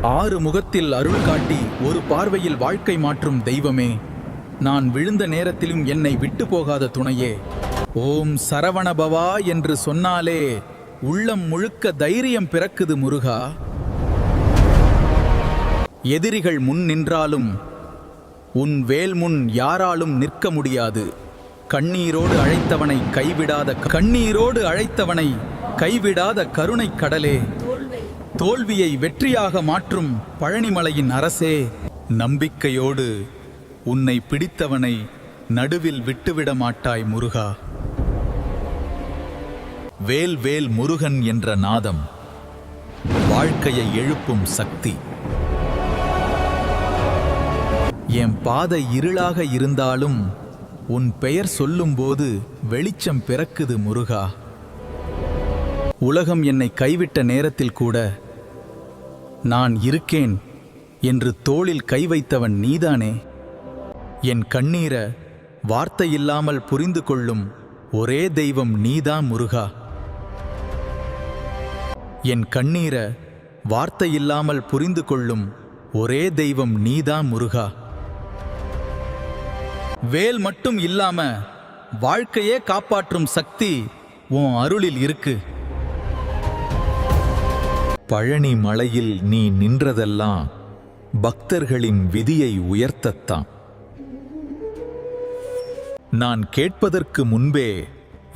ஆறு முகத்தில் அருள் காட்டி ஒரு பார்வையில் வாழ்க்கை மாற்றும் தெய்வமே, நான் விழுந்த நேரத்திலும் என்னை விட்டு போகாத துணையே, ஓம் சரவணபவா என்று சொன்னாலே உள்ளம் முழுக்க தைரியம் பிறக்குது முருகா. எதிரிகள் முன் நின்றாலும் உன் வேல் முன் யாராலும் நிற்க முடியாது. கண்ணீரோடு அழைத்தவனை கைவிடாத கருணை கடலே, தோல்வியை வெற்றியாக மாற்றும் பழனிமலையின் அரசே, நம்பிக்கையோடு உன்னை பிடித்தவனை நடுவில் விட்டுவிட மாட்டாய் முருகா. வேல் வேல் முருகன் என்ற நாதம் வாழ்க்கையை எழுப்பும் சக்தி. என் பாதை இருளாக இருந்தாலும் உன் பெயர் சொல்லும்போது வெளிச்சம் பிறக்குது முருகா. உலகம் என்னை கைவிட்ட நேரத்தில் கூட நான் இருக்கேன் என்று தோளில் கை வைத்தவன் நீதானே. என் கண்ணீர வார்த்தை இல்லாமல் புரிந்து கொள்ளும் ஒரே தெய்வம் நீதான் முருகா. என் கண்ணீர வார்த்தை இல்லாமல் புரிந்து கொள்ளும் ஒரே தெய்வம் நீதான் முருகா. வேல் மட்டும் இல்லாம வாழ்க்கையே காப்பாற்றும் சக்தி உன் அருளில் இருக்கு. பழனி மலையில் நீ நின்றதெல்லாம் பக்தர்களின் விதியை உயர்த்தத்தான். நான் கேட்பதற்கு முன்பே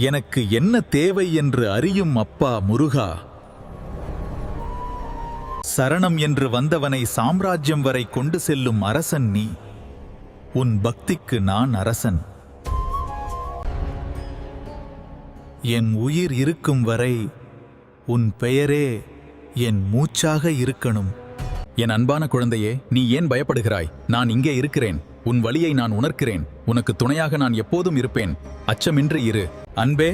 எனக்கு என்ன தேவை என்று அறியும் அப்பா முருகா. சரணம் என்று வந்தவனை சாம்ராஜ்யம் வரை கொண்டு செல்லும் அரசன் நீ. உன் பக்திக்கு நான் அரசன். என் உயிர் இருக்கும் வரை உன் பெயரே என் மூச்சாக இருக்கணும். என் அன்பான குழந்தையே, நீ ஏன் பயப்படுகிறாய்? நான் இங்கே இருக்கிறேன். உன் வலியை நான் உணர்கிறேன். உனக்கு துணையாக நான் எப்போதும் இருப்பேன். அச்சமின்றி இரு. அன்பே,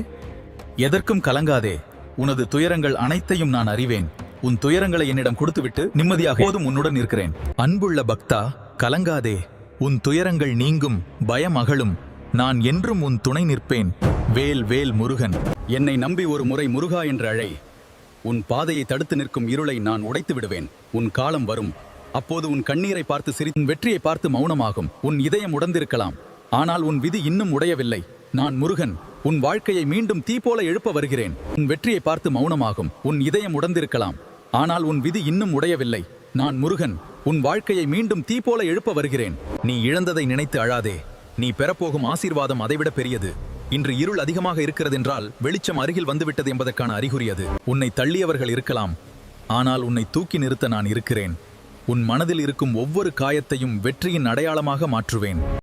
எதற்கும் கலங்காதே. உனது துயரங்கள் அனைத்தையும் நான் அறிவேன். உன் துயரங்களை என்னிடம் கொடுத்துவிட்டு நிம்மதியாக எப்போதும் உன்னுடன் இருக்கிறேன். அன்புள்ள பக்தா, கலங்காதே. உன் துயரங்கள் நீங்கும், பயம் அகலும். நான் என்றும் உன் துணை நிற்பேன். வேல் வேல் முருகன். என்னை நம்பி ஒரு முறை முருகா என்று அழை. உன் பாதையை தடுத்து நிற்கும் இருளை நான் உடைத்து விடுவேன். உன் காலம் வரும். அப்போது உன் கண்ணீரை பார்த்து சிரித்து வெற்றியை பார்த்து மௌனமாகும். உன் இதயம் உடைந்திருக்கலாம், ஆனால் உன் விதி இன்னும் உடையவில்லை. நான் முருகன். உன் வாழ்க்கையை மீண்டும் தீ போல எழுப்ப வருகிறேன். உன் வெற்றியை பார்த்து மௌனமாகும். உன் இதயம் உடைந்திருக்கலாம், ஆனால் உன் விதி இன்னும் உடையவில்லை. நான் முருகன். உன் வாழ்க்கையை மீண்டும் தீ போல எழுப்ப வருகிறேன். நீ இழந்ததை நினைத்து அழாதே. நீ பெறப்போகும் ஆசீர்வாதம் அதைவிட பெரியது. இன்று இருள் அதிகமாக இருக்கிறதென்றால் வெளிச்சம் அருகில் வந்துவிட்டது என்பதற்கான அறிகுறி அது. உன்னை தள்ளியவர்கள் இருக்கலாம், ஆனால் உன்னை தூக்கி நிறுத்த நான் இருக்கிறேன். உன் மனதில் இருக்கும் ஒவ்வொரு காயத்தையும் வெற்றியின் அடையாளமாக மாற்றுவேன்.